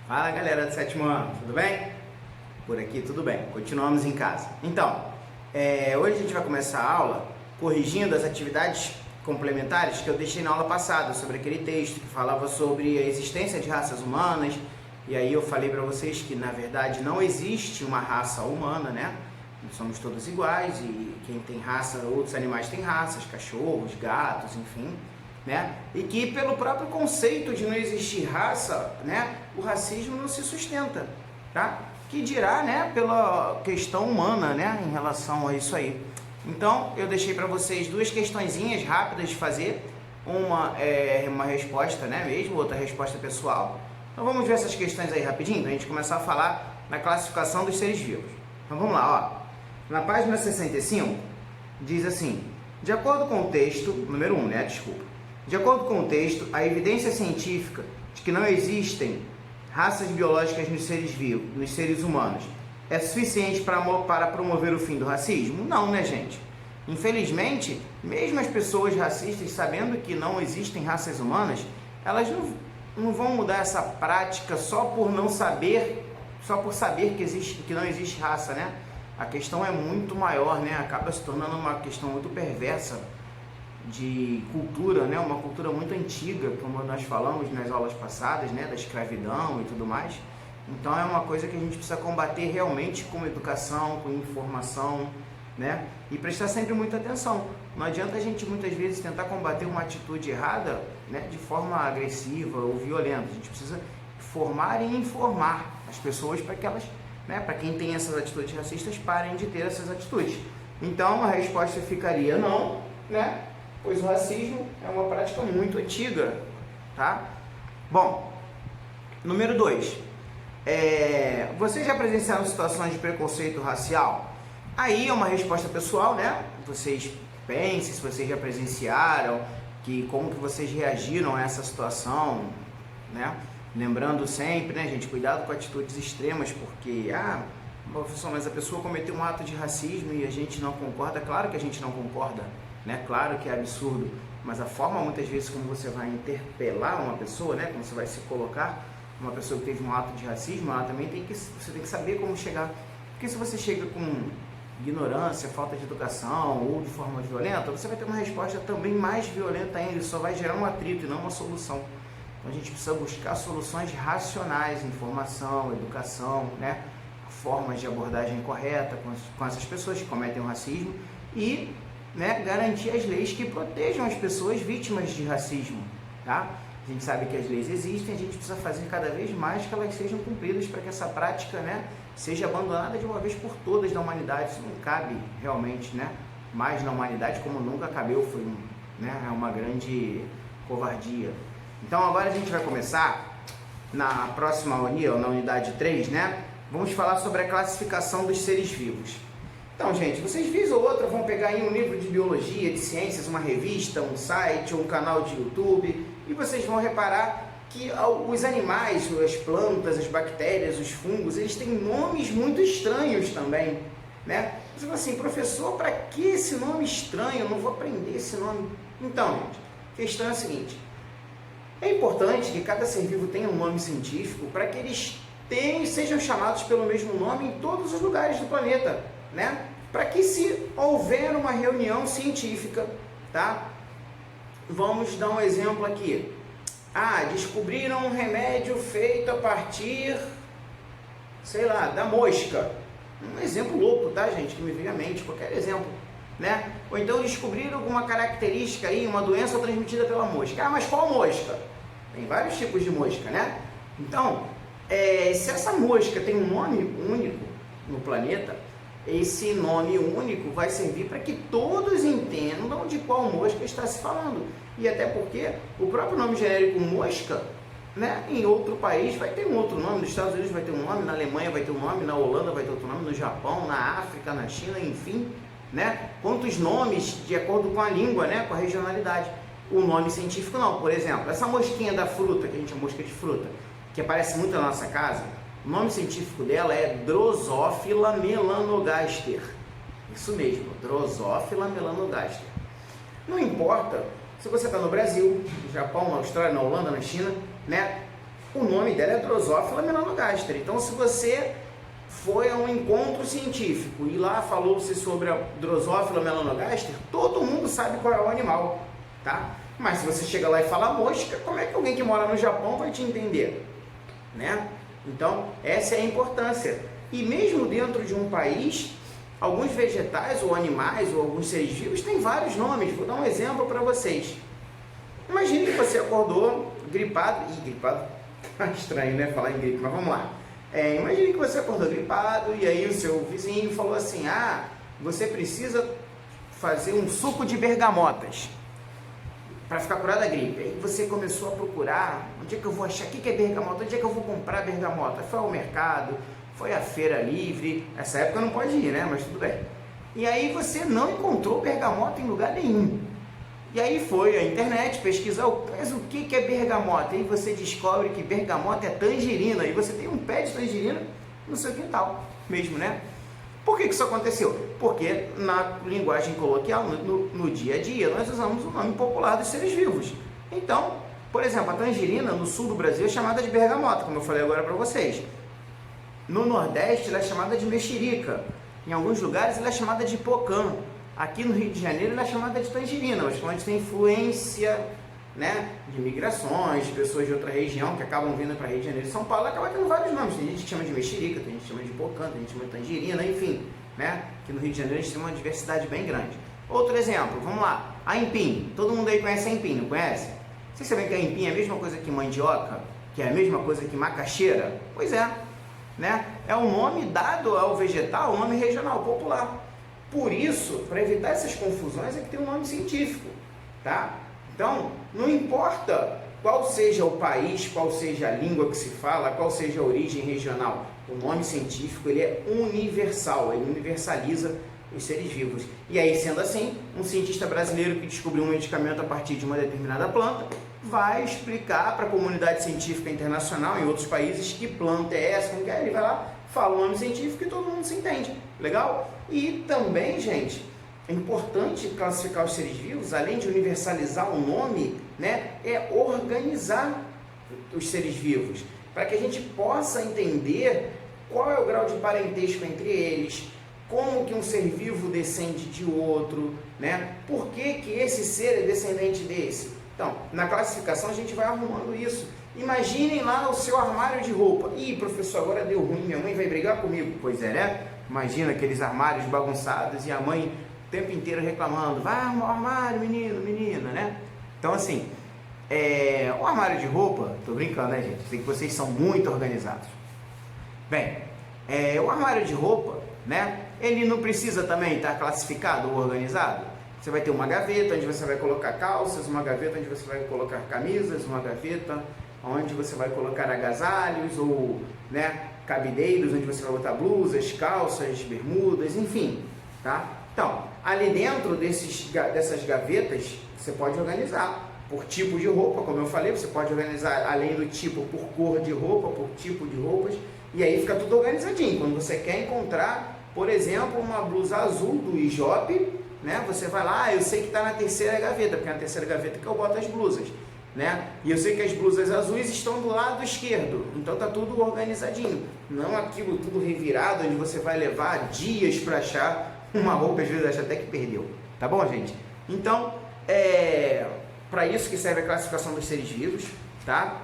Fala galera do sétimo ano, tudo bem? Por aqui tudo bem, continuamos em casa. Então, hoje a gente vai começar a aula corrigindo as atividades complementares que eu deixei na aula passada, sobre aquele texto que falava sobre a existência de raças humanas. E aí eu falei para vocês que na verdade não existe uma raça humana, né? Somos todos iguais e quem tem raça, outros animais têm raças, cachorros, gatos, enfim, né? E que pelo próprio conceito de não existir raça, né, o racismo não se sustenta, tá? Que dirá, né, pela questão humana, né, em relação a isso aí. Então, eu deixei para vocês duas questõezinhas rápidas de fazer, uma é uma resposta, né, mesmo, outra resposta pessoal. Então vamos ver essas questões aí rapidinho, para a gente começar a falar na classificação dos seres vivos. Então vamos lá, ó. Na página 65, diz assim: de acordo com o texto, número 1, né, desculpa. De acordo com o texto, a evidência científica de que não existem raças biológicas nos seres vivos, nos seres humanos, é suficiente para promover o fim do racismo? Não, né, gente? Infelizmente, mesmo as pessoas racistas, sabendo que não existem raças humanas, elas não vão mudar essa prática só por não saber, só por saber que não existe raça, né? A questão é muito maior, né? Acaba se tornando uma questão muito perversa de cultura, né? Uma cultura muito antiga, como nós falamos nas aulas passadas, né? Da escravidão e tudo mais. Então é uma coisa que a gente precisa combater realmente com educação, com informação, né? E prestar sempre muita atenção. Não adianta a gente muitas vezes tentar combater uma atitude errada, né? De forma agressiva ou violenta. A gente precisa formar e informar as pessoas para que elas, né, para quem tem essas atitudes racistas, parem de ter essas atitudes. Então a resposta ficaria não, né? Pois o racismo é uma prática muito antiga, tá? Bom, número 2. Vocês já presenciaram situações de preconceito racial? Aí é uma resposta pessoal, né? Vocês pensem se vocês já presenciaram, como que vocês reagiram a essa situação, né? Lembrando sempre, né, gente, cuidado com atitudes extremas, porque, professor, mas a pessoa cometeu um ato de racismo e a gente não concorda. Claro que a gente não concorda, né? Claro que é absurdo, mas a forma, muitas vezes, como você vai interpelar uma pessoa, né, como você vai se colocar, uma pessoa que teve um ato de racismo, ela também você tem que saber como chegar. Porque se você chega com ignorância, falta de educação ou de forma violenta, você vai ter uma resposta também mais violenta ainda, isso só vai gerar um atrito e não uma solução. Então a gente precisa buscar soluções racionais, informação, educação, né? Formas de abordagem correta com essas pessoas que cometem o racismo e, né, garantir as leis que protejam as pessoas vítimas de racismo, tá? A gente sabe que as leis existem, a gente precisa fazer cada vez mais que elas sejam cumpridas para que essa prática, né, seja abandonada de uma vez por todas da humanidade. Isso não cabe realmente, né, mais na humanidade como nunca cabeu, é uma grande covardia. Então agora a gente vai começar na próxima na unidade 3, né? Vamos falar sobre a classificação dos seres vivos. Então, gente, vocês vez ou outra vão pegar aí um livro de biologia, de ciências, uma revista, um site ou um canal de YouTube e vocês vão reparar que os animais, as plantas, as bactérias, os fungos, eles têm nomes muito estranhos também, né? Você fala assim, professor, para que esse nome estranho? Eu não vou aprender esse nome. Então, gente, a questão é a seguinte: é importante que cada ser vivo tenha um nome científico para que eles sejam chamados pelo mesmo nome em todos os lugares do planeta, né? Para que, se houver uma reunião científica, tá? Vamos dar um exemplo aqui. Descobriram um remédio feito a partir, sei lá, da mosca. Um exemplo louco, tá, gente? Que me veio à mente, qualquer exemplo, né? Ou então descobriram alguma característica aí, uma doença transmitida pela mosca. Mas qual mosca? Tem vários tipos de mosca, né? Então, se essa mosca tem um nome único no planeta, esse nome único vai servir para que todos entendam de qual mosca está se falando. E até porque o próprio nome genérico mosca, né, em outro país vai ter um outro nome, nos Estados Unidos vai ter um nome, na Alemanha vai ter um nome, na Holanda vai ter outro nome, no Japão, na África, na China, enfim, né? Quantos nomes de acordo com a língua, né, com a regionalidade. O nome científico não. Por exemplo, essa mosquinha da fruta, que a gente chama mosca de fruta, que aparece muito na nossa casa, o nome científico dela é Drosophila melanogaster. Isso mesmo, Drosophila melanogaster. Não importa se você está no Brasil, no Japão, na Austrália, na Holanda, na China, né? O nome dela é Drosophila melanogaster. Então, se você foi a um encontro científico e lá falou-se sobre a Drosophila melanogaster, todo mundo sabe qual é o animal, tá? Mas se você chega lá e fala mosca, como é que alguém que mora no Japão vai te entender, né? Então, essa é a importância. E mesmo dentro de um país, alguns vegetais ou animais ou alguns seres vivos têm vários nomes. Vou dar um exemplo para vocês. Imagine que você acordou gripado. Gripado tá estranho, né? Falar em gripe, mas vamos lá. Imagine que você acordou gripado e aí o seu vizinho falou assim: ah, você precisa fazer um suco de bergamotas para ficar curado da gripe. Aí você começou a procurar, onde é que eu vou achar, o que é bergamota, onde é que eu vou comprar bergamota? Foi ao mercado, foi à feira livre, nessa época não pode ir, né? Mas tudo bem. E aí você não encontrou bergamota em lugar nenhum. E aí foi à internet pesquisar, mas o que é bergamota? E você descobre que bergamota é tangerina, e você tem um pé de tangerina no seu quintal mesmo, né? Por que isso aconteceu? Porque na linguagem coloquial, no dia a dia, nós usamos o nome popular dos seres vivos. Então, por exemplo, a tangerina no sul do Brasil é chamada de bergamota, como eu falei agora para vocês. No Nordeste ela é chamada de mexerica. Em alguns lugares ela é chamada de pocã. Aqui no Rio de Janeiro ela é chamada de tangerina, mas quando a gente tem influência, né, de migrações, de pessoas de outra região que acabam vindo para Rio de Janeiro e São Paulo, acaba tendo vários nomes. Tem gente que chama de mexerica, tem gente que chama de pocã, tem gente que chama de tangerina, enfim, né? Aqui no Rio de Janeiro a gente tem uma diversidade bem grande. Outro exemplo, vamos lá, a aipim. Todo mundo aí conhece a aipim, não conhece? Vocês sabem que a aipim é a mesma coisa que mandioca, que é a mesma coisa que macaxeira? Pois é, né? É um nome dado ao vegetal, um nome regional, popular. Por isso, para evitar essas confusões, é que tem um nome científico, tá? Então, não importa qual seja o país, qual seja a língua que se fala, qual seja a origem regional, o nome científico ele é universal, ele universaliza os seres vivos. E aí, sendo assim, um cientista brasileiro que descobriu um medicamento a partir de uma determinada planta vai explicar para a comunidade científica internacional em outros países que planta é essa, como que é, ele vai lá, fala o nome científico e todo mundo se entende. Legal? E também, gente, é importante classificar os seres vivos, além de universalizar o nome, né, é organizar os seres vivos, para que a gente possa entender qual é o grau de parentesco entre eles, como que um ser vivo descende de outro, né? Por que que esse ser é descendente desse? Então, na classificação a gente vai arrumando isso. Imaginem lá o seu armário de roupa. Ih, professor, agora deu ruim, minha mãe vai brigar comigo. Pois é, né? Imagina aqueles armários bagunçados e a mãe o tempo inteiro reclamando. Vai arrumar o armário, menino, menina, né? Então, assim, o armário de roupa, tô brincando, né, gente? Sei que vocês são muito organizados. Bem, o armário de roupa, né? Ele não precisa também estar classificado ou organizado? Você vai ter uma gaveta onde você vai colocar calças, uma gaveta onde você vai colocar camisas, uma gaveta onde você vai colocar agasalhos ou, né, cabideiros, onde você vai botar blusas, calças, bermudas, enfim, tá? Então, ali dentro dessas gavetas, você pode organizar por tipo de roupa, como eu falei, você pode organizar além do tipo por cor de roupa, por tipo de roupas, e aí fica tudo organizadinho. Quando você quer encontrar, por exemplo, uma blusa azul do Ijope, né? Você vai lá, eu sei que está na terceira gaveta, porque é na terceira gaveta que eu boto as blusas, né? E eu sei que as blusas azuis estão do lado esquerdo, então tá tudo organizadinho, não aquilo tudo revirado, onde você vai levar dias para achar uma roupa, às vezes acha até que perdeu, tá bom, gente? Então, para isso que serve a classificação dos seres vivos, tá?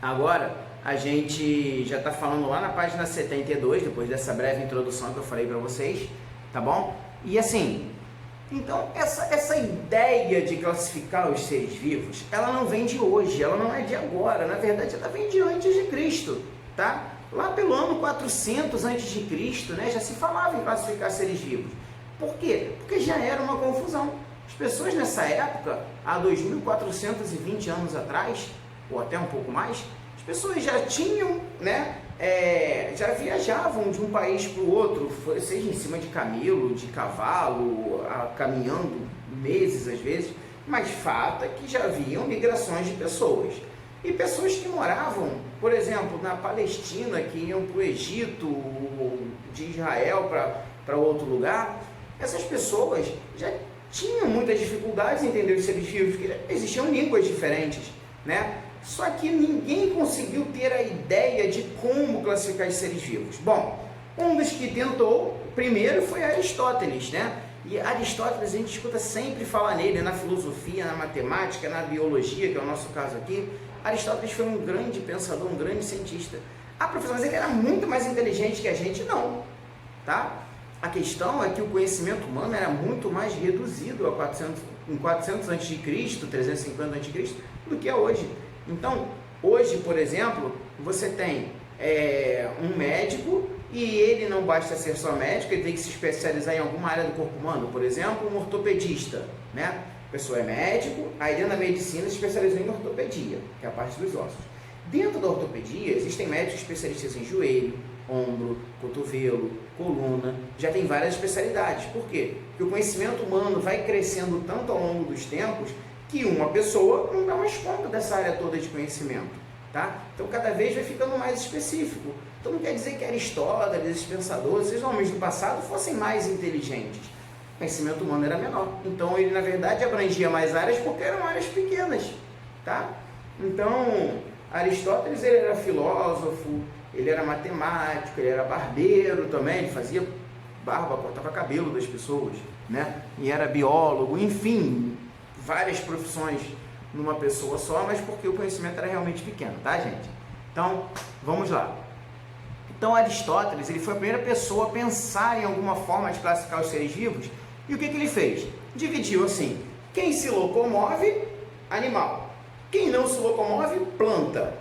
Agora, a gente já está falando lá na página 72, depois dessa breve introdução que eu falei para vocês, tá bom? E assim, então essa ideia de classificar os seres vivos, ela não vem de hoje, ela não é de agora, na verdade ela vem de antes de Cristo, tá? Lá pelo ano 400 antes de Cristo, né, já se falava em classificar seres vivos. Por quê? Porque já era uma confusão. As pessoas nessa época, há 2.420 anos atrás, ou até um pouco mais, as pessoas já tinham, né, já viajavam de um país para o outro, seja em cima de camelo, de cavalo, caminhando meses às vezes, mas fato é que já haviam migrações de pessoas. E pessoas que moravam, por exemplo, na Palestina, que iam para o Egito, de Israel para outro lugar, essas pessoas já tinham muitas dificuldades em entender os seres vivos, porque existiam línguas diferentes, né? Só que ninguém conseguiu ter a ideia de como classificar os seres vivos. Bom, um dos que tentou primeiro foi Aristóteles, né? E Aristóteles a gente escuta sempre falar nele, na filosofia, na matemática, na biologia, que é o nosso caso aqui. Aristóteles foi um grande pensador, um grande cientista. Ah, professor, mas ele era muito mais inteligente que a gente? Não, tá? A questão é que o conhecimento humano era muito mais reduzido em 400 a.C., 350 a.C., do que é hoje. Então, hoje, por exemplo, você tem um médico e ele não basta ser só médico, ele tem que se especializar em alguma área do corpo humano. Por exemplo, um ortopedista, né? A pessoa é médico, aí dentro da medicina se especializou em ortopedia, que é a parte dos ossos. Dentro da ortopedia, existem médicos especialistas em joelho, ombro, cotovelo, coluna, já tem várias especialidades. Por quê? Porque o conhecimento humano vai crescendo tanto ao longo dos tempos que uma pessoa não dá mais conta dessa área toda de conhecimento, tá? Então cada vez vai ficando mais específico. Então não quer dizer que Aristóteles, esses pensadores, esses homens do passado fossem mais inteligentes. O conhecimento humano era menor. Então ele na verdade abrangia mais áreas porque eram áreas pequenas, tá? Então Aristóteles ele era filósofo, ele era matemático, ele era barbeiro também, ele fazia barba, cortava cabelo das pessoas, né? E era biólogo, enfim, várias profissões numa pessoa só, mas porque o conhecimento era realmente pequeno, tá, gente? Então, vamos lá. Então, Aristóteles, ele foi a primeira pessoa a pensar em alguma forma de classificar os seres vivos, e o que ele fez? Dividiu assim: quem se locomove, animal; quem não se locomove, planta.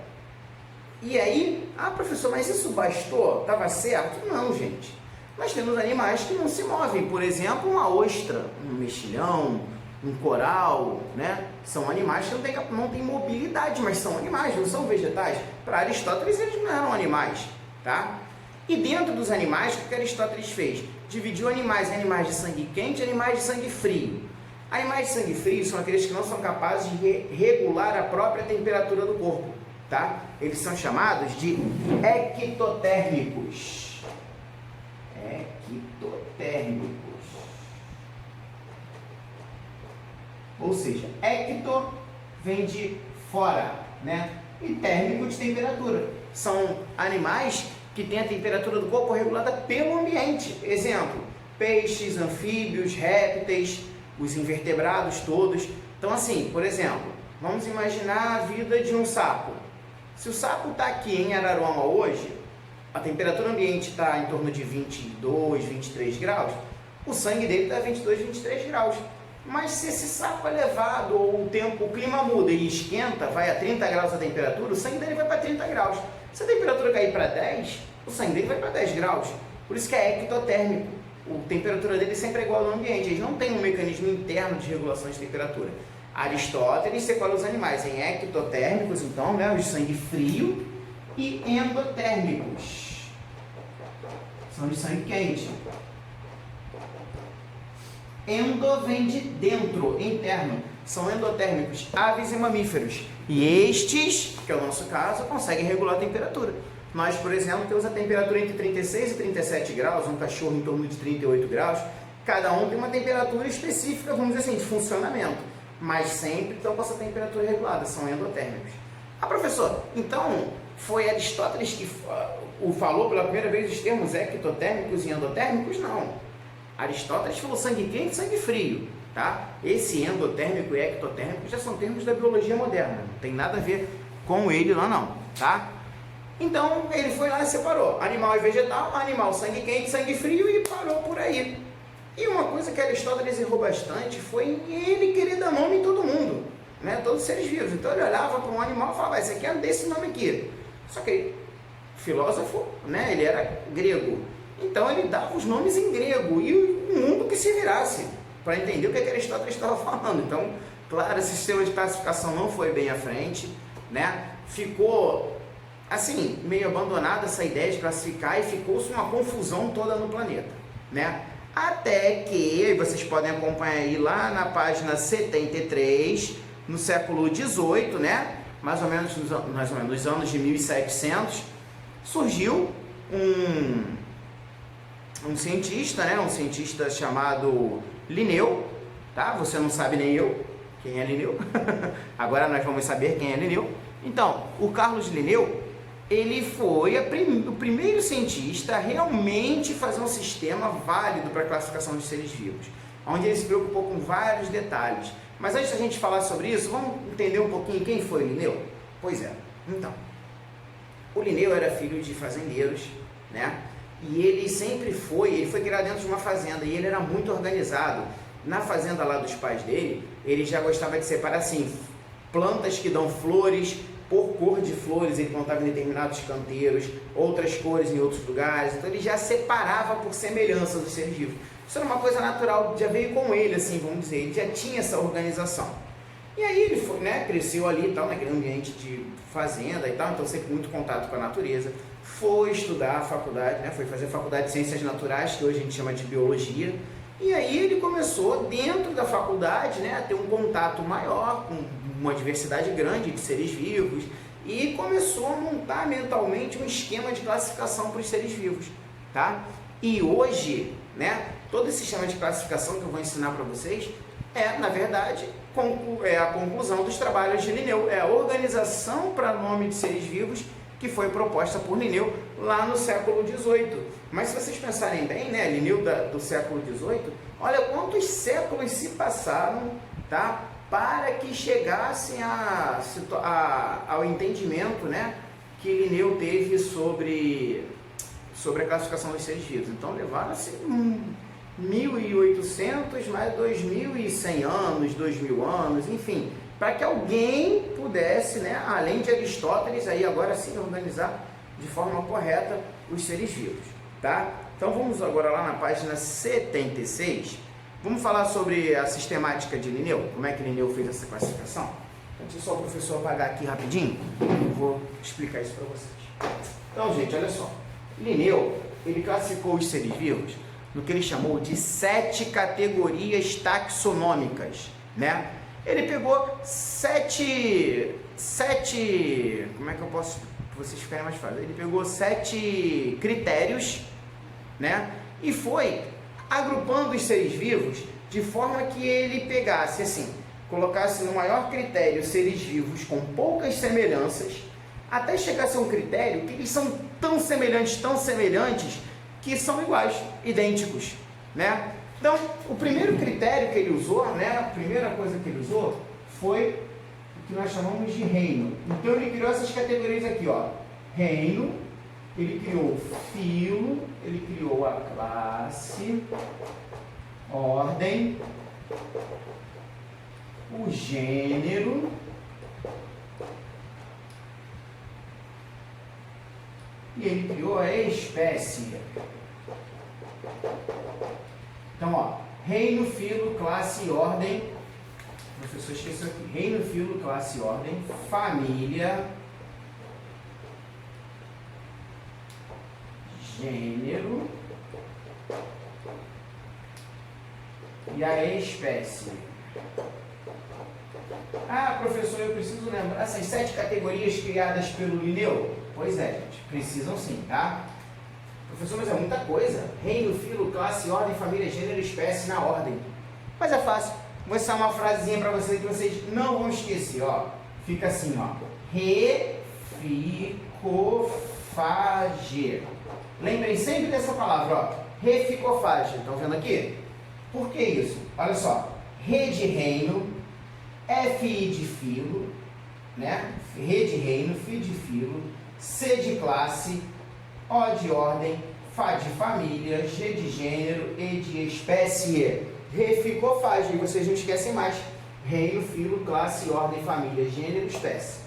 E aí, professor, mas isso bastou? Estava certo? Não, gente. Nós temos animais que não se movem. Por exemplo, uma ostra, um mexilhão, um coral, né? São animais que não têm mobilidade, mas são animais, não são vegetais. Para Aristóteles, eles não eram animais, tá? E dentro dos animais, o que Aristóteles fez? Dividiu animais em animais de sangue quente e animais de sangue frio. Animais de sangue frio são aqueles que não são capazes de regular a própria temperatura do corpo, tá? Eles são chamados de ectotérmicos. Ectotérmicos. Ou seja, ecto vem de fora, né? E térmico de temperatura. São animais que têm a temperatura do corpo regulada pelo ambiente. Exemplo, peixes, anfíbios, répteis, os invertebrados todos. Então assim, por exemplo, vamos imaginar a vida de um sapo. Se o sapo está aqui em Araruama hoje, a temperatura ambiente está em torno de 22, 23 graus, o sangue dele está 22, 23 graus. Mas se esse sapo é levado, ou o clima muda e esquenta, vai a 30 graus a temperatura, o sangue dele vai para 30 graus. Se a temperatura cair para 10, o sangue dele vai para 10 graus. Por isso que é ectotérmico. A temperatura dele sempre é igual ao ambiente. Eles não têm um mecanismo interno de regulação de temperatura. Aristóteles separa os animais em ectotérmicos, então, né, os de sangue frio, e endotérmicos. São de sangue quente. Endo vem de dentro, interno. São endotérmicos, aves e mamíferos. E estes, que é o nosso caso, conseguem regular a temperatura. Nós, por exemplo, temos a temperatura entre 36 e 37 graus, um cachorro em torno de 38 graus. Cada um tem uma temperatura específica, vamos dizer assim, de funcionamento. Mas sempre estão com essa temperatura regulada, são endotérmicos. Professor, então foi Aristóteles que falou pela primeira vez os termos ectotérmicos e endotérmicos? Não. Aristóteles falou sangue quente e sangue frio, tá? Esse endotérmico e ectotérmico já são termos da biologia moderna, não tem nada a ver com ele lá não, tá? Então ele foi lá e separou animal e vegetal, animal sangue quente, sangue frio e parou por aí. E uma coisa que Aristóteles errou bastante foi ele querer dar nome em todo mundo, né? Todos os seres vivos. Então ele olhava para um animal e falava, esse aqui é desse nome aqui. Só que filósofo, né? Ele era grego. Então ele dava os nomes em grego e o mundo que se virasse para entender o que Aristóteles estava falando. Então, claro, esse sistema de classificação não foi bem à frente, né? Ficou assim, meio abandonada essa ideia de classificar e ficou-se uma confusão toda no planeta, né? Até que, vocês podem acompanhar aí lá na página 73, no século XVIII, né? Mais ou menos nos anos de 1700, surgiu um cientista, né? Um cientista chamado Linneu, tá? Você não sabe nem eu quem é Linneu. Agora nós vamos saber quem é Linneu. Então, o Carlos Linneu, ele foi o primeiro cientista a realmente fazer um sistema válido para a classificação de seres vivos, onde ele se preocupou com vários detalhes. Mas antes da gente falar sobre isso, vamos entender um pouquinho quem foi Linneu? Pois é, então, o Linneu era filho de fazendeiros, né? E ele foi criado dentro de uma fazenda e ele era muito organizado. Na fazenda lá dos pais dele, ele já gostava de separar assim, plantas que dão flores, por cor de flores ele plantava em determinados canteiros, outras cores em outros lugares, então ele já separava por semelhança dos seres vivos. Isso era uma coisa natural, já veio com ele, assim, vamos dizer, ele já tinha essa organização. E aí ele foi, né, cresceu ali e tal, naquele ambiente de fazenda e tal, então sempre muito contato com a natureza. Foi estudar a faculdade, né, foi fazer a faculdade de Ciências Naturais, que hoje a gente chama de Biologia. E aí ele começou, dentro da faculdade, né, a ter um contato maior com uma diversidade grande de seres vivos e começou a montar mentalmente um esquema de classificação para os seres vivos, tá? E hoje, né, todo esse esquema de classificação que eu vou ensinar para vocês na verdade, a conclusão dos trabalhos de Linneu, é a organização para nome de seres vivos que foi proposta por Linneu lá no século XVIII. Mas se vocês pensarem bem, né, Linneu do século XVIII, olha quantos séculos se passaram, tá, para que chegassem ao entendimento, né, que Linneu teve sobre a classificação dos seres vivos. Então levaram-se 1.800 mais 2.100 anos, 2.000 anos, enfim, para que alguém pudesse, né, além de Aristóteles, aí agora sim organizar de forma correta os seres vivos, tá? Então vamos agora lá na página 76, vamos falar sobre a sistemática de Linneu, como é que Linneu fez essa classificação. Deixa só o professor apagar aqui rapidinho, eu vou explicar isso para vocês. Então, gente, olha só, Linneu, ele classificou os seres vivos no que ele chamou de 7 categorias taxonômicas, né? Ele pegou 7, como é que eu posso, para vocês ficarem mais fácil, ele pegou 7 critérios, né? E foi agrupando os seres vivos de forma que ele pegasse assim, colocasse no maior critério seres vivos com poucas semelhanças, até chegar a ser um critério que eles são tão semelhantes, que são iguais, idênticos, né? Então, o primeiro critério que ele usou, né, a primeira coisa que ele usou foi o que nós chamamos de reino. Então, ele criou essas categorias aqui, ó. Reino, ele criou o filo, ele criou a classe, ordem, o gênero, e ele criou a espécie. Então, ó, reino, filo, classe e ordem. O professor esqueceu aqui. Reino, filo, classe e ordem. Família. Gênero. E a espécie. Ah, professor, eu preciso lembrar essas 7 categorias criadas pelo Linneu? Pois é, gente, precisam sim, tá? Professor, mas é muita coisa. Reino, filo, classe, ordem, família, gênero, espécie na ordem. Mas é fácil. Vou ensinar uma frasezinha para vocês que vocês não vão esquecer, ó. Fica assim, ó. Reficofage. Lembrem sempre dessa palavra, ó. Reficofage. Estão vendo aqui? Por que isso? Olha só. Re de reino, FI de filo, né? Re de reino, FI de filo, C de classe, O de ordem, Fá de família, G de gênero, E de espécie. Reficofage, e vocês não esquecem mais. Reino, filo, classe, ordem, família, gênero, espécie.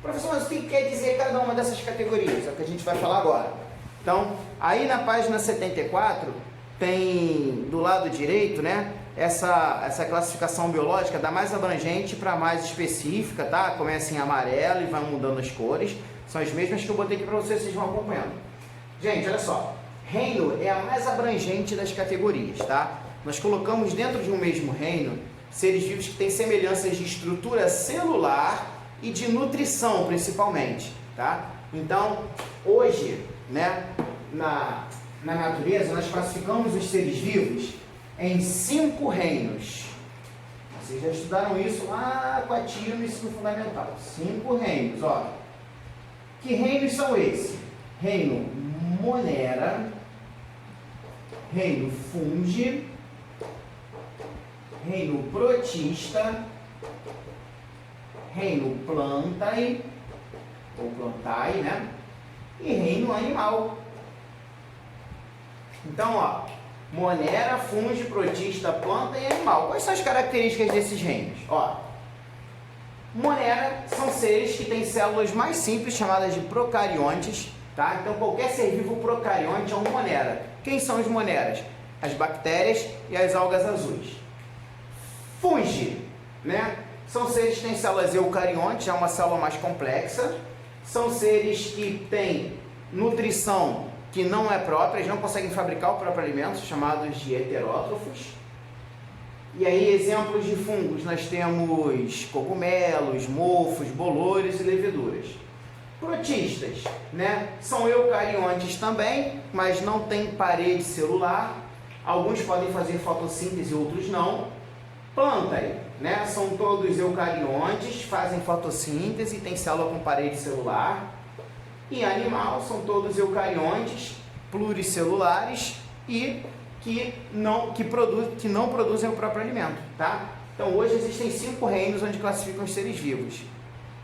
Professor, mas o que quer dizer cada uma dessas categorias? É o que a gente vai falar agora. Então, aí na página 74, tem do lado direito, né? Essa classificação biológica da mais abrangente para mais específica, tá? Começa em amarelo e vai mudando as cores. São as mesmas que eu botei aqui para vocês, vocês vão acompanhando. Gente, olha só. Reino é a mais abrangente das categorias, tá? Nós colocamos dentro de um mesmo reino seres vivos que têm semelhanças de estrutura celular e de nutrição, principalmente, tá? Então, hoje, né, na natureza, nós classificamos os seres vivos em 5 reinos. Vocês já estudaram isso lá com a tia no ensino fundamental. 5 reinos, ó. Que reinos são esses? Reino Monera, reino Fungi, reino Protista, reino Plantae, ou Plantae, né? E reino Animal. Então, ó, Monera, Fungi, Protista, Planta e Animal. Quais são as características desses reinos? Ó, Monera são seres que têm células mais simples, chamadas de procariontes, tá? Então, qualquer ser vivo procarionte é um Monera. Quem são os Moneras? As bactérias e as algas azuis. Fungi, né? São seres que têm células eucariontes, é uma célula mais complexa. São seres que têm nutrição que não é própria, eles não conseguem fabricar o próprio alimento, chamados de heterótrofos. E aí, exemplos de fungos, nós temos cogumelos, mofos, bolores e leveduras. Protistas, né? São eucariontes também, mas não têm parede celular. Alguns podem fazer fotossíntese, outros não. Plantae, né? São todos eucariontes, fazem fotossíntese, têm célula com parede celular. E animal são todos eucariontes, pluricelulares e que não produzem o próprio alimento, tá? Então hoje existem 5 reinos onde classificam os seres vivos.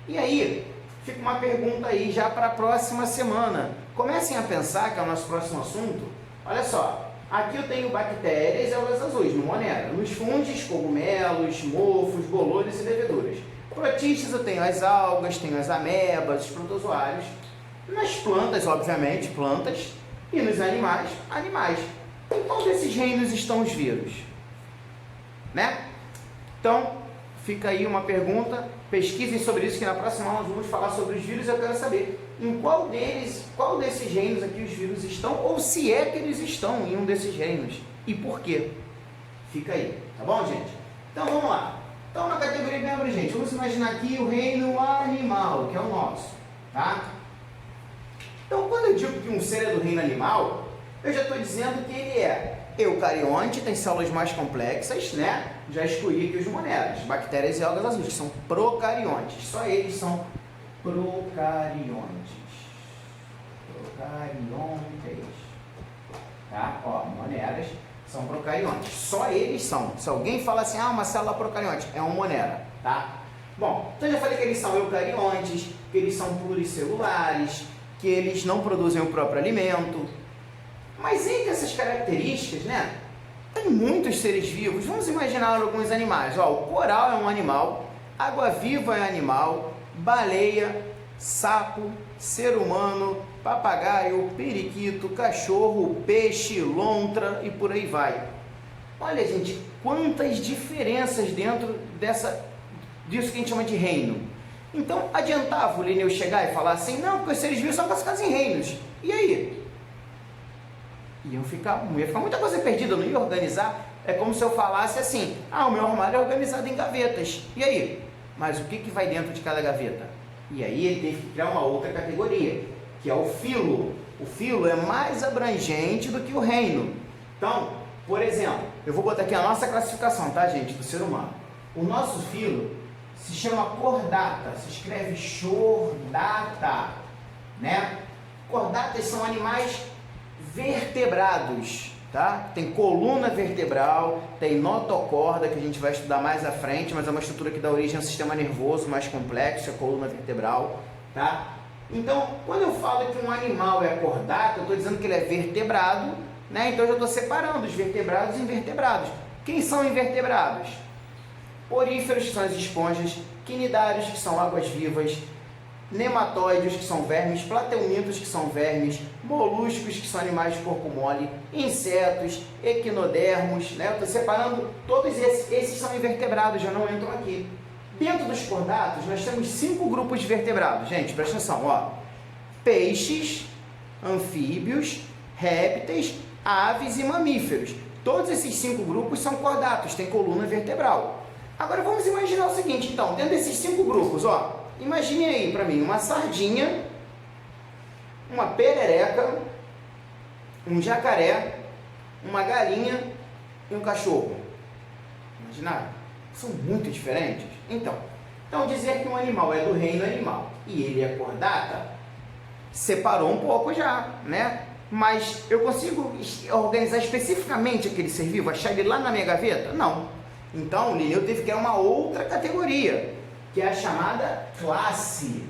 E aí, fica uma pergunta aí já para a próxima semana. Comecem a pensar, que é o nosso próximo assunto. Olha só, aqui eu tenho bactérias e algas azuis, no Monera. Nos fungos, cogumelos, mofos, bolores e leveduras. Protistas eu tenho as algas, tenho as amebas, os protozoários. Nas plantas, obviamente, plantas. E nos animais, animais. Em qual desses reinos estão os vírus? Né? Então, fica aí uma pergunta. Pesquisem sobre isso, que na próxima aula nós vamos falar sobre os vírus. Eu quero saber em qual desses reinos aqui os vírus estão, ou se é que eles estão em um desses reinos. E por quê? Fica aí, tá bom, gente? Então, vamos lá. Então, na categoria de membros, gente, vamos imaginar aqui o reino animal, que é o nosso, tá? Então, quando eu digo que um ser é do reino animal, eu já estou dizendo que ele é eucarionte, tem células mais complexas, né? Já excluí aqui os moneras, bactérias e algas azuis, que são procariontes. Só eles são procariontes. Procariontes. Tá? Ó, moneras são procariontes. Só eles são. Se alguém fala assim, uma célula procarionte, é um monera, tá? Bom, então eu já falei que eles são eucariontes, que eles são pluricelulares, que eles não produzem o próprio alimento. Mas entre essas características, né, tem muitos seres vivos. Vamos imaginar alguns animais. Ó, o coral é um animal, água-viva é animal, baleia, sapo, ser humano, papagaio, periquito, cachorro, peixe, lontra e por aí vai. Olha, gente, quantas diferenças dentro disso que a gente chama de reino. Então, adiantava o Linneu chegar e falar assim, não, porque os seres vivos são classificados em reinos. E aí? Ia ficar muita coisa perdida, eu não ia organizar. É como se eu falasse assim, o meu armário é organizado em gavetas. E aí? Mas o que vai dentro de cada gaveta? E aí ele teve que criar uma outra categoria, que é o filo. O filo é mais abrangente do que o reino. Então, por exemplo, eu vou botar aqui a nossa classificação, tá, gente, do ser humano. O nosso filo se chama cordata, se escreve chordata, né? Cordatas são animais vertebrados, tá? Tem coluna vertebral, tem notocorda, que a gente vai estudar mais à frente, mas é uma estrutura que dá origem ao sistema nervoso mais complexo, a coluna vertebral, tá? Então, quando eu falo que um animal é cordata, eu estou dizendo que ele é vertebrado, né? Então eu já estou separando os vertebrados e invertebrados. Quem são invertebrados? Poríferos, que são as esponjas, quinidários, que são águas-vivas, nematóides, que são vermes, plateumintos, que são vermes, moluscos, que são animais de corpo mole, insetos, equinodermos, né? Eu estou separando todos esses são invertebrados, já não entram aqui. Dentro dos cordatos, nós temos 5 grupos de vertebrados, gente, presta atenção, ó. Peixes, anfíbios, répteis, aves e mamíferos. Todos esses 5 grupos são cordatos, têm coluna vertebral. Agora vamos imaginar o seguinte, então, dentro desses 5 grupos, ó, imagine aí para mim uma sardinha, uma perereca, um jacaré, uma galinha e um cachorro. Imaginaram? São muito diferentes. Então dizer que um animal é do reino animal e ele é cordata, separou um pouco já, né? Mas eu consigo organizar especificamente aquele ser vivo, achar ele lá na minha gaveta? Não. Então o Linneu teve que criar uma outra categoria, que é a chamada classe.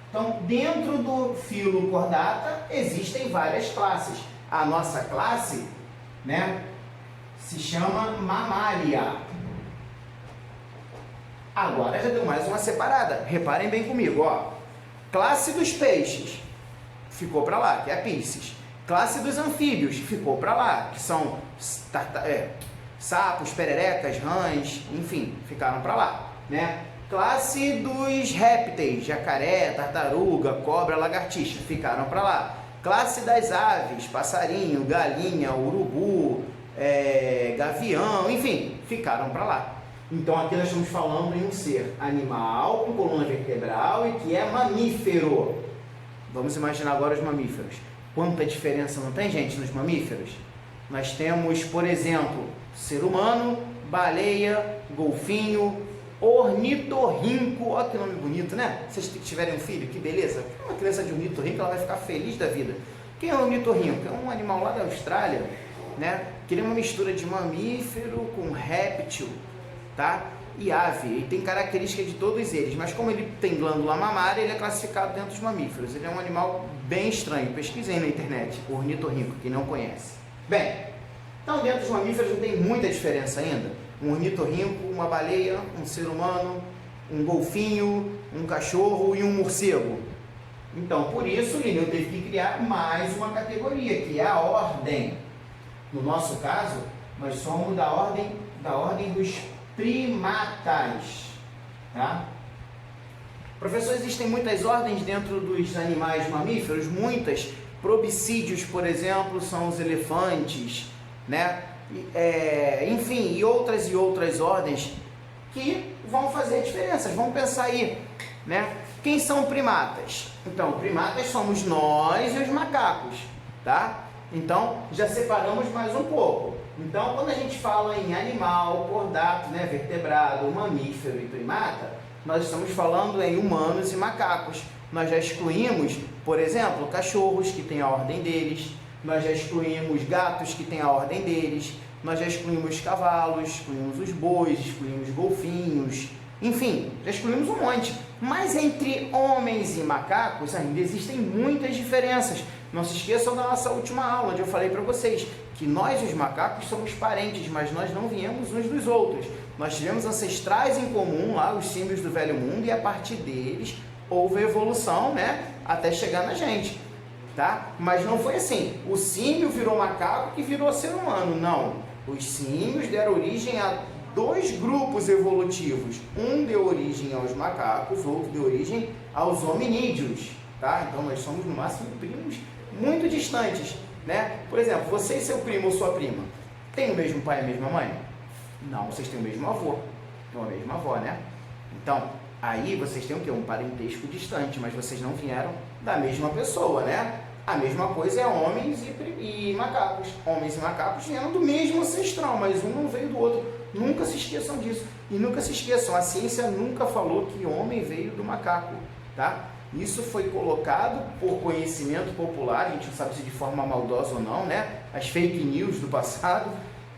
Então, dentro do filo cordata, existem várias classes. A nossa classe, né, se chama mamália. Agora já deu mais uma separada. Reparem bem comigo, ó. Classe dos peixes, ficou para lá, que é a Piscis. Classe dos anfíbios, ficou para lá, que são sapos, pererecas, rãs, enfim, ficaram para lá, né? Classe dos répteis, jacaré, tartaruga, cobra, lagartixa, ficaram para lá. Classe das aves, passarinho, galinha, urubu, gavião, enfim, ficaram para lá. Então aqui nós estamos falando em um ser animal com coluna vertebral e que é mamífero. Vamos imaginar agora os mamíferos. Quanta diferença não tem, gente, nos mamíferos? Nós temos, por exemplo, ser humano, baleia, golfinho, ornitorrinco. Olha que nome bonito, né? Se vocês tiverem um filho, que beleza. Uma criança de ornitorrinco, ela vai ficar feliz da vida. Quem é o ornitorrinco? É um animal lá da Austrália, né? Que ele é uma mistura de mamífero com réptil, tá? E ave. Ele tem características de todos eles, mas como ele tem glândula mamária, ele é classificado dentro dos mamíferos. Ele é um animal bem estranho. Pesquisem na internet, o ornitorrinco, quem não conhece. Bem, então dentro dos mamíferos não tem muita diferença ainda. Um ornitorrinco, uma baleia, um ser humano, um golfinho, um cachorro e um morcego. Então, por isso, o Linneu teve que criar mais uma categoria, que é a ordem. No nosso caso, nós somos da ordem dos primatas, tá? Professor, existem muitas ordens dentro dos animais mamíferos, muitas. Probicídeos, por exemplo, são os elefantes, né? Enfim, e outras ordens que vão fazer diferenças. Vamos pensar aí, né? Quem são primatas? Então, primatas somos nós e os macacos, tá? Então, já separamos mais um pouco. Então, quando a gente fala em animal, cordato, né, vertebrado, mamífero e primata, nós estamos falando em humanos e macacos. Nós já excluímos, por exemplo, cachorros, que tem a ordem deles. Nós já excluímos gatos, que tem a ordem deles. Nós já excluímos cavalos, excluímos os bois, excluímos golfinhos. Enfim, já excluímos um monte. Mas entre homens e macacos ainda existem muitas diferenças. Não se esqueçam da nossa última aula, onde eu falei para vocês que nós, os macacos, somos parentes, mas nós não viemos uns dos outros. Nós tivemos ancestrais em comum lá, os símios do Velho Mundo, e a partir deles houve evolução, né, até chegar na gente, tá? Mas não foi assim, o símio virou macaco que virou ser humano, não. Os símios deram origem a dois grupos evolutivos. Um deu origem aos macacos, outro deu origem aos hominídeos, tá? Então nós somos no máximo primos muito distantes, né? Por exemplo, você e seu primo ou sua prima têm o mesmo pai e a mesma mãe? Não, vocês têm o mesmo avô, ou a mesma avó, né? Então, aí vocês têm o quê? Um parentesco distante, mas vocês não vieram da mesma pessoa, né? A mesma coisa é homens e macacos. Homens e macacos vieram do mesmo ancestral, mas um não veio do outro. Nunca se esqueçam disso. E nunca se esqueçam, a ciência nunca falou que homem veio do macaco, tá? Isso foi colocado por conhecimento popular, a gente não sabe se de forma maldosa ou não, né? As fake news do passado,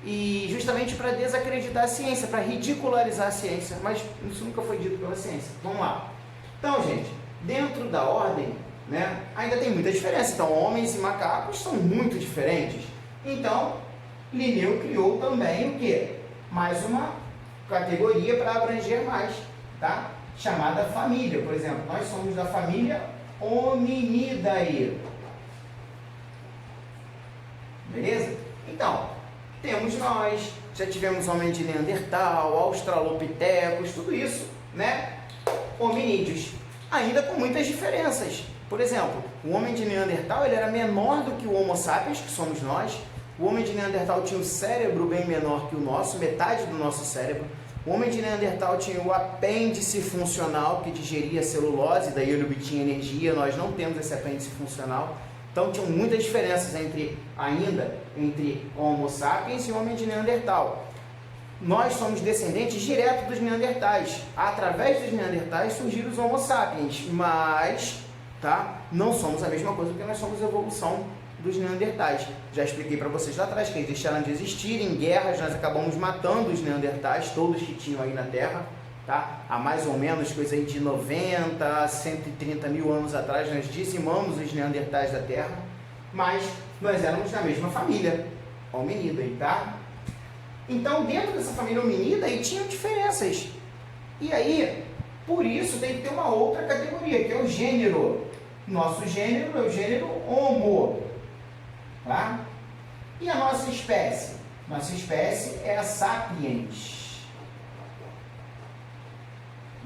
e justamente para desacreditar a ciência, para ridicularizar a ciência, mas isso nunca foi dito pela ciência. Vamos lá. Então, gente, dentro da ordem, né, ainda tem muita diferença. Então, homens e macacos são muito diferentes. Então, Linneu criou também o quê? Mais uma categoria para abranger mais, tá? Chamada família. Por exemplo, nós somos da família Hominidae. Beleza? Então, temos nós, já tivemos homem de Neandertal, Australopithecus, tudo isso, né? Hominídeos, ainda com muitas diferenças. Por exemplo, o homem de Neandertal ele era menor do que o Homo sapiens, que somos nós. O homem de Neandertal tinha um cérebro bem menor que o nosso, metade do nosso cérebro. O homem de Neandertal tinha o apêndice funcional, que digeria celulose, daí ele obtinha energia. Nós não temos esse apêndice funcional. Então, tinham muitas diferenças entre Homo sapiens e o homem de Neandertal. nós somos descendentes direto dos Neandertais. Através dos Neandertais surgiram os Homo sapiens, mas tá, não somos a mesma coisa porque nós somos a evolução dos Neandertais. Já expliquei para vocês lá atrás que eles deixaram de existir, em guerras nós acabamos matando os Neandertais, todos que tinham aí na Terra, tá? Há mais ou menos coisa aí de 90 a 130 mil anos atrás nós dizimamos os Neandertais da Terra, mas nós éramos da mesma família, Hominidae, tá? Então dentro dessa família Hominidae tinham diferenças, e aí por isso tem que ter uma outra categoria, que é o gênero. Nosso gênero é o gênero Homo. Tá? E a nossa espécie? Nossa espécie é a Sapiens.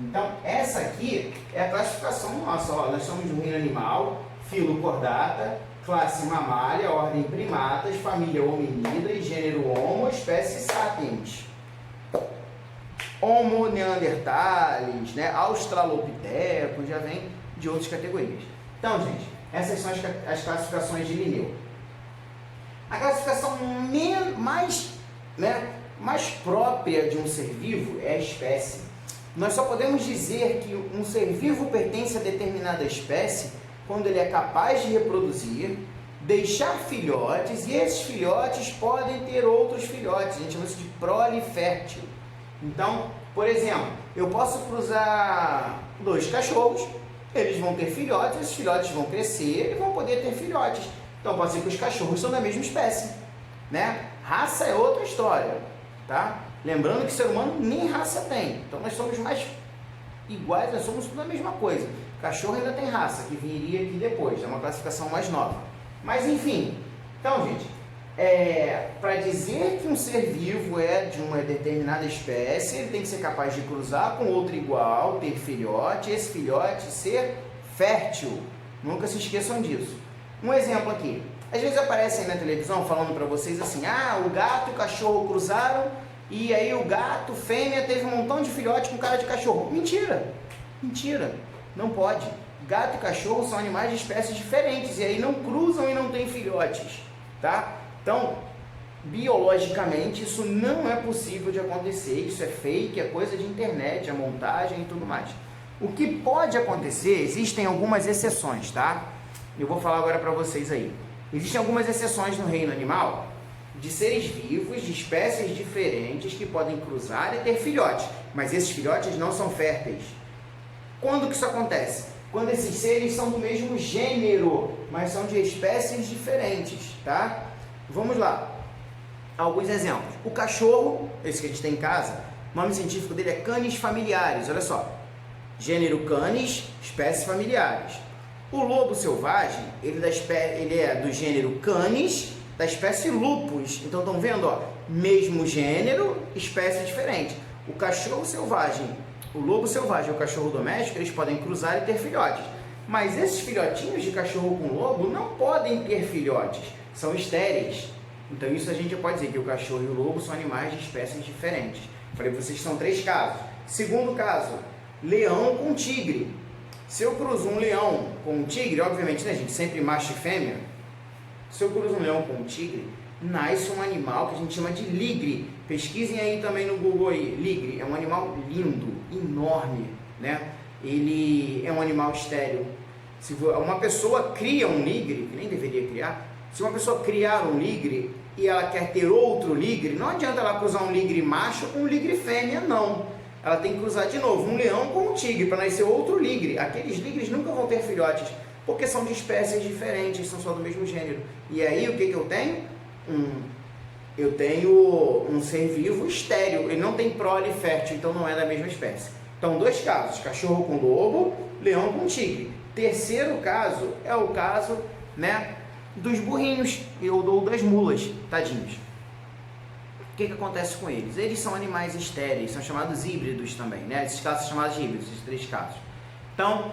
Então, essa aqui é a classificação nossa. Ó, nós somos do reino animal, filo Chordata, classe Mamália, ordem Primatas, família Hominidae, gênero Homo, espécie Sapiens. Homo neanderthalis, né? Australopithecus, já vem de outras categorias. Então, gente, essas são as classificações de Linneu. A classificação mais própria de um ser vivo é a espécie. Nós só podemos dizer que um ser vivo pertence a determinada espécie quando ele é capaz de reproduzir, deixar filhotes, e esses filhotes podem ter outros filhotes. A gente chama isso de prole fértil. Então, por exemplo, eu posso cruzar 2 cachorros, eles vão ter filhotes, esses filhotes vão crescer e vão poder ter filhotes. Então pode ser que os cachorros são da mesma espécie, né? Raça é outra história, tá? Lembrando que o ser humano nem raça tem. Então nós somos mais iguais, nós somos tudo a mesma coisa. Cachorro ainda tem raça, que viria aqui depois, é uma classificação mais nova. Mas enfim, então gente, para dizer que um ser vivo é de uma determinada espécie, ele tem que ser capaz de cruzar com outro igual, ter filhote, esse filhote ser fértil. Nunca se esqueçam disso. Um exemplo aqui, às vezes aparece aí na televisão falando para vocês assim, o gato e o cachorro cruzaram e aí o gato, fêmea, teve um montão de filhote com cara de cachorro. Mentira, mentira, não pode. Gato e cachorro são animais de espécies diferentes e aí não cruzam e não têm filhotes, tá? Então, biologicamente isso não é possível de acontecer, isso é fake, é coisa de internet, é montagem e tudo mais. O que pode acontecer, existem algumas exceções, tá? Eu vou falar agora para vocês aí. Existem algumas exceções no reino animal de seres vivos, de espécies diferentes que podem cruzar e ter filhotes, mas esses filhotes não são férteis. Quando que isso acontece? Quando esses seres são do mesmo gênero, mas são de espécies diferentes, tá? Vamos lá. Alguns exemplos. O cachorro, esse que a gente tem em casa, o nome científico dele é Canis familiaris, olha só. Gênero Canis, espécies familiares. O lobo selvagem, ele é do gênero Canis, da espécie Lupus. Então estão vendo, ó, mesmo gênero, espécie diferente. O cachorro selvagem, o lobo selvagem e o cachorro doméstico, eles podem cruzar e ter filhotes. Mas esses filhotinhos de cachorro com lobo não podem ter filhotes, são estéreis. Então isso a gente pode dizer que o cachorro e o lobo são animais de espécies diferentes. Falei para vocês que são 3 casos. Segundo caso, leão com tigre. Se eu cruzo um leão com um tigre, obviamente, né, gente, sempre macho e fêmea. Se eu cruzo um leão com um tigre, nasce um animal que a gente chama de ligre. Pesquisem aí também no Google aí. Ligre é um animal lindo, enorme, né? Ele é um animal estéril. Se uma pessoa cria um ligre, que nem deveria criar, se uma pessoa criar um ligre e ela quer ter outro ligre, não adianta ela cruzar um ligre macho com um ligre fêmea, não. Ela tem que cruzar de novo um leão com um tigre para nascer outro ligre. Aqueles ligres nunca vão ter filhotes, porque são de espécies diferentes, são só do mesmo gênero. E aí o que eu tenho? Eu tenho um ser vivo estéril, ele não tem prole fértil, então não é da mesma espécie. Então 2 casos, cachorro com lobo, leão com tigre. Terceiro caso é o caso, né, dos burrinhos ou das mulas, tadinhos. O que acontece com eles? Eles são animais estéreis, são chamados híbridos também, né? Esses casos são chamados de híbridos, esses 3 casos. Então,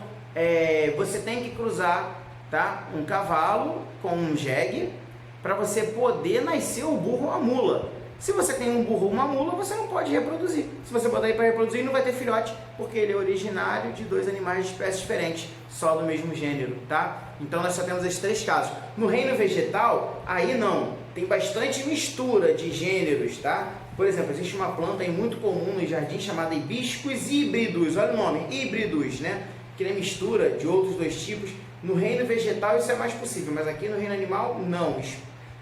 você tem que cruzar, tá, um cavalo com um jegue para você poder nascer o burro ou a mula. Se você tem um burro ou uma mula, você não pode reproduzir. Se você botar ele para reproduzir, não vai ter filhote, porque ele é originário de dois animais de espécies diferentes, só do mesmo gênero, tá? Então nós só temos esses 3 casos. No reino vegetal, aí não, tem bastante mistura de gêneros, tá? Por exemplo, existe uma planta aí muito comum no jardim chamada hibiscus híbridos, olha o nome, híbridos, né? Que é mistura de outros 2 tipos. No reino vegetal isso é mais possível, mas aqui no reino animal, não.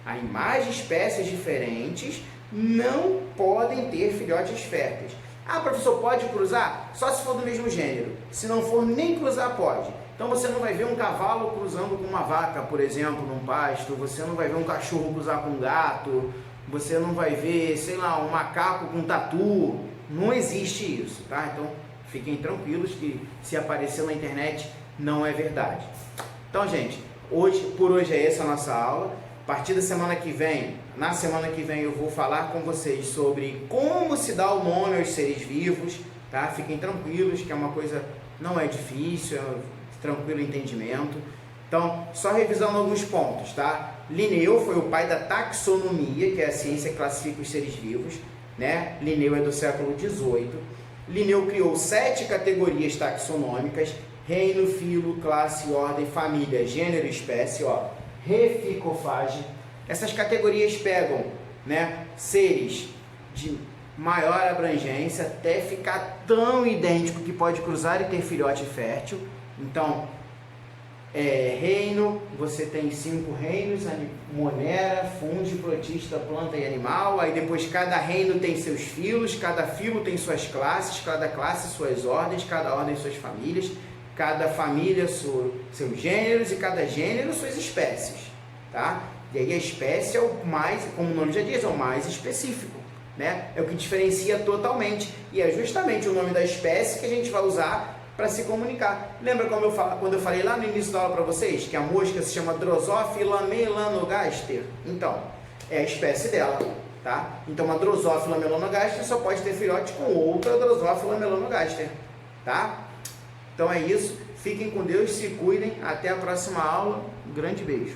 Animais de espécies diferentes não podem ter filhotes férteis. Ah, professor, pode cruzar? Só se for do mesmo gênero. Se não for, nem cruzar pode. Então você não vai ver um cavalo cruzando com uma vaca, por exemplo, num pasto. Você não vai ver um cachorro cruzar com um gato. Você não vai ver, sei lá, um macaco com tatu. Não existe isso, tá? Então fiquem tranquilos que se aparecer na internet não é verdade. Então, gente, por hoje é essa a nossa aula. A partir da semana que vem, na semana que vem eu vou falar com vocês sobre como se dá o nome aos seres vivos, tá? Fiquem tranquilos que é uma coisa, não é difícil, é tranquilo entendimento. Então, só revisando alguns pontos, tá? Linneu foi o pai da taxonomia, que é a ciência que classifica os seres vivos, né? Linneu é do século XVIII. Linneu criou 7 categorias taxonômicas: reino, filo, classe, ordem, família, gênero e espécie, ó. Reficofage. Essas categorias pegam, né, seres de maior abrangência até ficar tão idêntico que pode cruzar e ter filhote fértil. Então, reino, você tem 5 reinos: monera, funde, protista, planta e animal. Aí depois cada reino tem seus filos, cada filo tem suas classes, cada classe suas ordens, cada ordem suas famílias, cada família seus gêneros e cada gênero suas espécies, tá? E aí a espécie é o mais, como o nome já diz, é o mais específico, né? É o que diferencia totalmente, e é justamente o nome da espécie que a gente vai usar para se comunicar. Lembra quando eu falei lá no início da aula para vocês que a mosca se chama Drosophila melanogaster? Então, é a espécie dela, tá? Então uma Drosophila melanogaster só pode ter filhote com outra Drosophila melanogaster, tá? Então é isso, fiquem com Deus, se cuidem, até a próxima aula, um grande beijo.